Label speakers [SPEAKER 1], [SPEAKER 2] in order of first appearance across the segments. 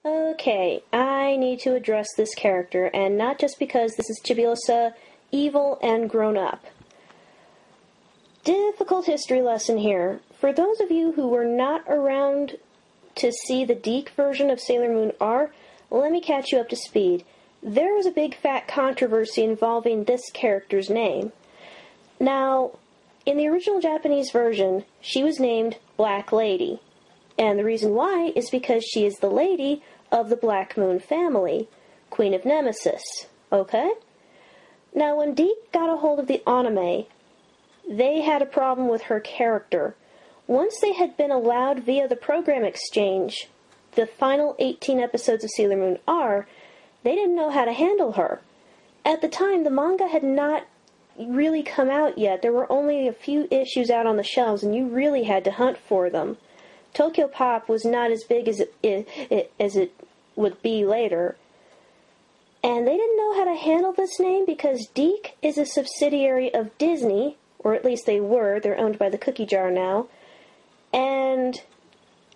[SPEAKER 1] Okay, I need to address this character, and not just because this is Chibiusa, evil and grown up. Difficult history lesson here. For those of you who were not around to see the Deke version of Sailor Moon R, let me catch you up to speed. There was a big fat controversy involving this character's name. Now, in the original Japanese version, she was named Black Lady. And the reason why is because she is the lady of the Black Moon family, Queen of Nemesis. Okay? Now, when Deke got a hold of the anime, they had a problem with her character. Once they had been allowed via the program exchange, the final 18 episodes of Sailor Moon R, they didn't know how to handle her. At the time, the manga had not really come out yet. There were only a few issues out on the shelves, and you really had to hunt for them. Tokyo Pop was not as big as it would be later. And they didn't know how to handle this name because Deke is a subsidiary of Disney, or at least they were. They're owned by the Cookie Jar now. And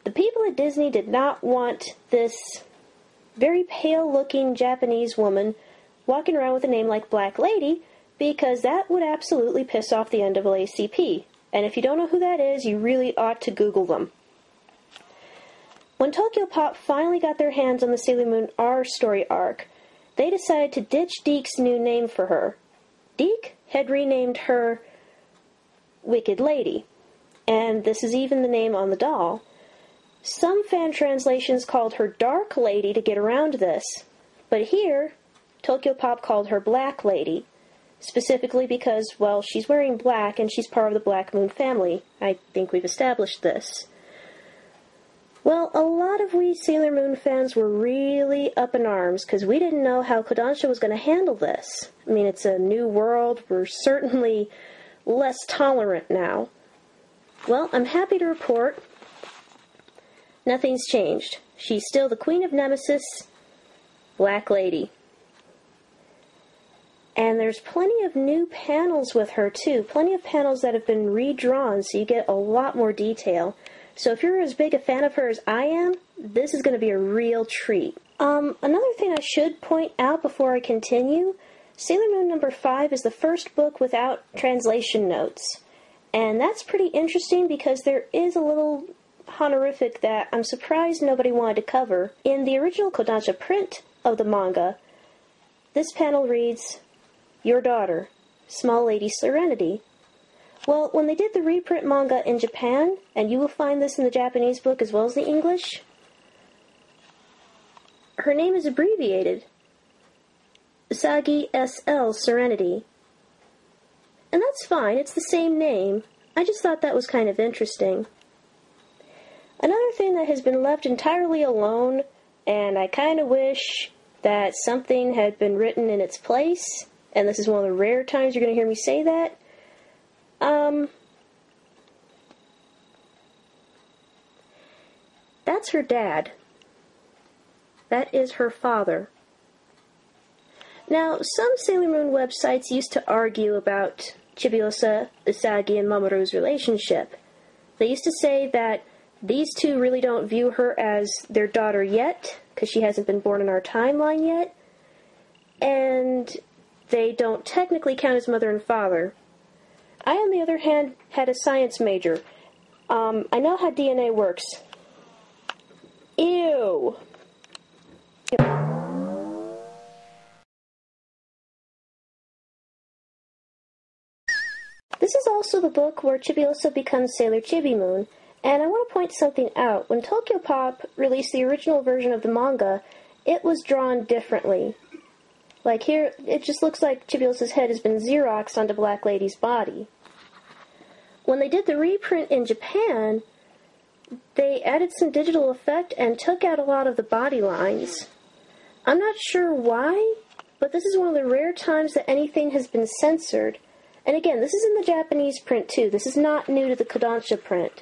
[SPEAKER 1] the people at Disney did not want this very pale-looking Japanese woman walking around with a name like Black Lady, because that would absolutely piss off the NAACP. And if you don't know who that is, you really ought to Google them. When Tokyo Pop finally got their hands on the Sailor Moon R story arc, they decided to ditch Deke's new name for her. Deke had renamed her Wicked Lady, and this is even the name on the doll. Some fan translations called her Dark Lady to get around this, but here, Tokyo Pop called her Black Lady, specifically because, well, she's wearing black and she's part of the Black Moon family. I think we've established this. Well, a lot of we Sailor Moon fans were really up in arms because we didn't know how Kodansha was going to handle this. I mean, it's a new world. We're certainly less tolerant now. Well, I'm happy to report nothing's changed. She's still the Queen of Nemesis, Black Lady. And there's plenty of new panels with her, too. Plenty of panels that have been redrawn, so you get a lot more detail. So if you're as big a fan of her as I am, this is going to be a real treat. Another thing I should point out before I continue, Sailor Moon number 5 is the first book without translation notes. And that's pretty interesting because there is a little honorific that I'm surprised nobody wanted to cover. In the original Kodansha print of the manga, this panel reads, "Your daughter, Small Lady Serenity." Well, when they did the reprint manga in Japan, and you will find this in the Japanese book as well as the English, her name is abbreviated. Usagi SL Serenity. And that's fine, it's the same name. I just thought that was kind of interesting. Another thing that has been left entirely alone, and I kind of wish that something had been written in its place, and this is one of the rare times you're going to hear me say that, that's her dad. That is her father. Now, some Sailor Moon websites used to argue about Chibiusa, Usagi, and Mamoru's relationship. They used to say that these two really don't view her as their daughter yet, because she hasn't been born in our timeline yet, and they don't technically count as mother and father. I, on the other hand, had a science major. I know how DNA works. Ew! This is also the book where Chibiusa becomes Sailor Chibi Moon, and I want to point something out. When Tokyo Pop released the original version of the manga, it was drawn differently. Like here, it just looks like Chibiusa's head has been Xeroxed onto Black Lady's body. When they did the reprint in Japan, they added some digital effect and took out a lot of the body lines. I'm not sure why, but this is one of the rare times that anything has been censored. And again, this is in the Japanese print too. This is not new to the Kodansha print.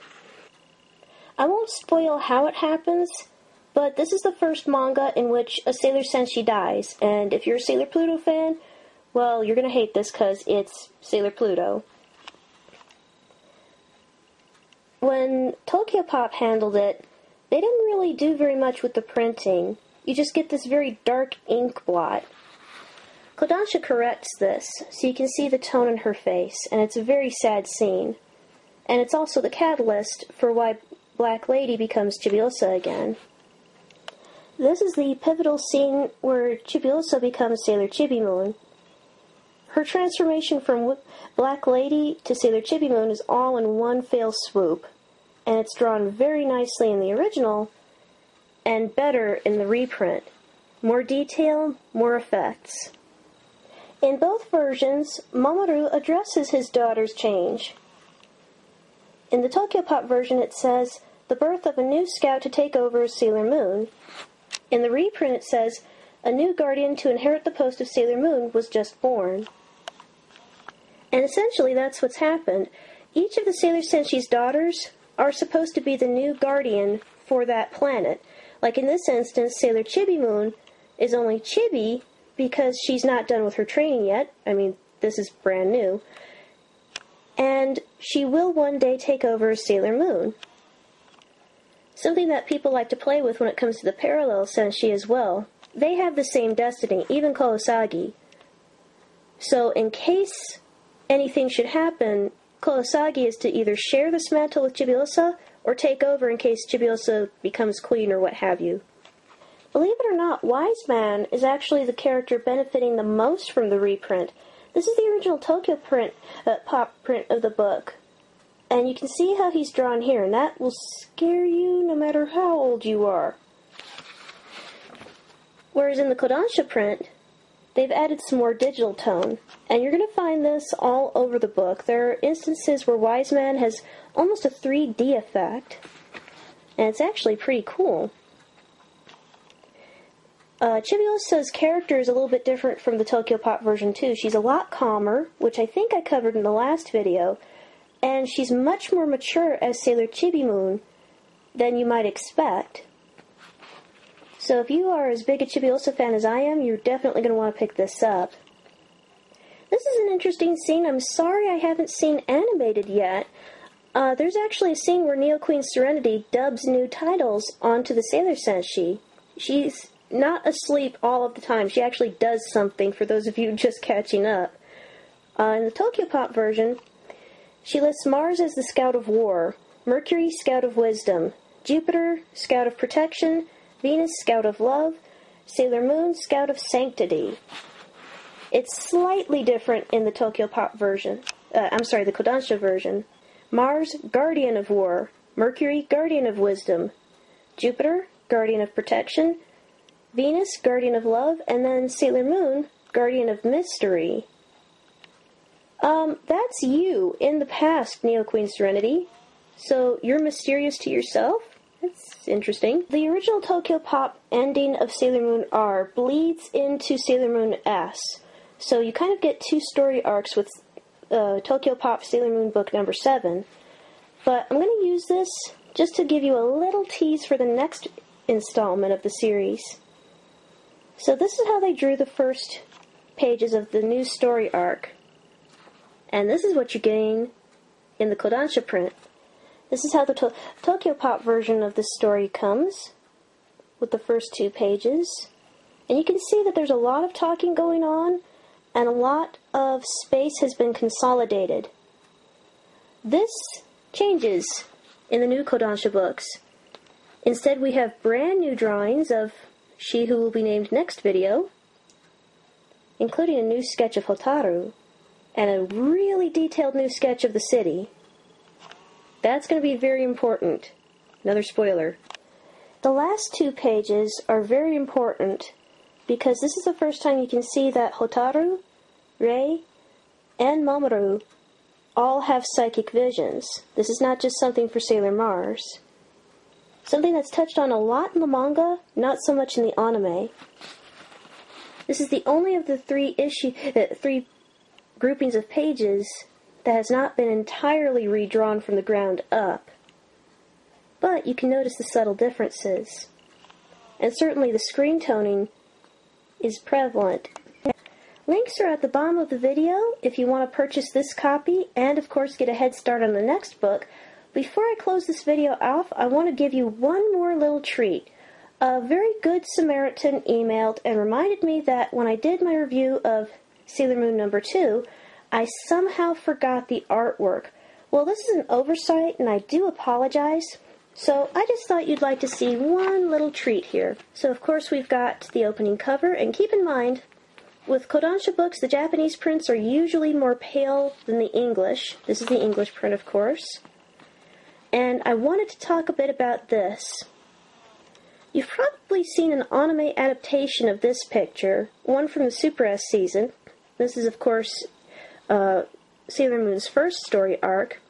[SPEAKER 1] I won't spoil how it happens, but this is the first manga in which a Sailor Senshi dies. And if you're a Sailor Pluto fan, well, you're going to hate this because it's Sailor Pluto. When Tokyo Pop handled it, They didn't really do very much with the printing. You just get this very dark ink blot. Kodansha corrects this, so you can see the tone in her face, and it's a very sad scene. And it's also the catalyst for why Black Lady becomes Chibiusa again. This is the pivotal scene where Chibiusa becomes Sailor Chibi-Moon. Her transformation from Black Lady to Sailor Chibi-Moon is all in one fell swoop, and it's drawn very nicely in the original, and better in the reprint. More detail, more effects. In both versions, Mamoru addresses his daughter's change. In the Tokyopop version it says, the birth of a new scout to take over as Sailor Moon. In the reprint it says, a new guardian to inherit the post of Sailor Moon was just born. And essentially that's what's happened. Each of the Sailor Senshi's daughters are supposed to be the new guardian for that planet. Like in this instance, Sailor Chibi-Moon is only Chibi because she's not done with her training yet. I mean, this is brand new. And she will one day take over as Sailor Moon. Something that people like to play with when it comes to the parallel Senshi as well. They have the same destiny, even Kurosagi. So in case anything should happen, Kurosagi is to either share this mantle with Chibiusa or take over in case Chibiusa becomes queen or what have you. Believe it or not, Wise Man is actually the character benefiting the most from the reprint. This is the original Tokyo pop print of the book. And you can see how he's drawn here, and that will scare you no matter how old you are. Whereas in the Kodansha print, they've added some more digital tone. And you're going to find this all over the book. There are instances where Wise Man has almost a 3D effect. And it's actually pretty cool. Chibiusa's character is a little bit different from the Tokyopop version too. She's a lot calmer, which I think I covered in the last video, and she's much more mature as Sailor Chibi-Moon than you might expect. So if you are as big a Chibiusa fan as I am, you're definitely going to want to pick this up. This is an interesting scene. I'm sorry I haven't seen animated yet. There's actually a scene where Neo Queen Serenity dubs new titles onto the Sailor Senshi. She's not asleep all of the time. She actually does something, for those of you just catching up. In the Tokyopop version, she lists Mars as the Scout of War, Mercury, Scout of Wisdom, Jupiter, Scout of Protection, Venus, Scout of Love, Sailor Moon, Scout of Sanctity. It's slightly different in the Tokyopop version. The Kodansha version. Mars, Guardian of War, Mercury, Guardian of Wisdom, Jupiter, Guardian of Protection, Venus, Guardian of Love, and then Sailor Moon, Guardian of Mystery. That's you in the past, Neo Queen Serenity. So you're mysterious to yourself? That's interesting. The original Tokyopop ending of Sailor Moon R bleeds into Sailor Moon S. So you kind of get two story arcs with Tokyopop Sailor Moon book number 7. But I'm going to use this just to give you a little tease for the next installment of the series. So this is how they drew the first pages of the new story arc. And this is what you're getting in the Kodansha print. This is how the Tokyopop version of this story comes, with the first 2 pages. And you can see that there's a lot of talking going on, and a lot of space has been consolidated. This changes in the new Kodansha books. Instead, we have brand new drawings of she who will be named next video, including a new sketch of Hotaru, and a really detailed new sketch of the city. That's going to be very important. Another spoiler. The last 2 pages are very important because this is the first time you can see that Hotaru, Rei, and Mamoru all have psychic visions. This is not just something for Sailor Mars. Something that's touched on a lot in the manga, not so much in the anime. This is the only of the 3 groupings of pages that has not been entirely redrawn from the ground up. But you can notice the subtle differences. And certainly the screen toning is prevalent. Links are at the bottom of the video if you want to purchase this copy and, of course, get a head start on the next book, Before I close this video off, I want to give you one more little treat. A very good Samaritan emailed and reminded me that when I did my review of Sailor Moon number 2, I somehow forgot the artwork. Well, this is an oversight, and I do apologize. So I just thought you'd like to see one little treat here. So of course we've got the opening cover, and keep in mind, with Kodansha books, the Japanese prints are usually more pale than the English. This is the English print, of course. And I wanted to talk a bit about this. You've probably seen an anime adaptation of this picture, one from the Super S season. This is, of course, Sailor Moon's first story arc.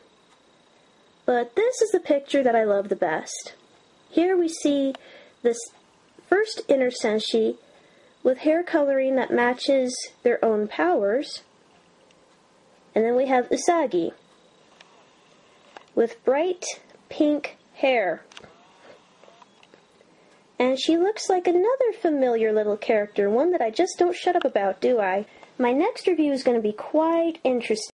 [SPEAKER 1] But this is the picture that I love the best. Here we see this first inner senshi with hair coloring that matches their own powers. And then we have Usagi with bright pink hair. And she looks like another familiar little character, one that I just don't shut up about, do I? My next review is going to be quite interesting.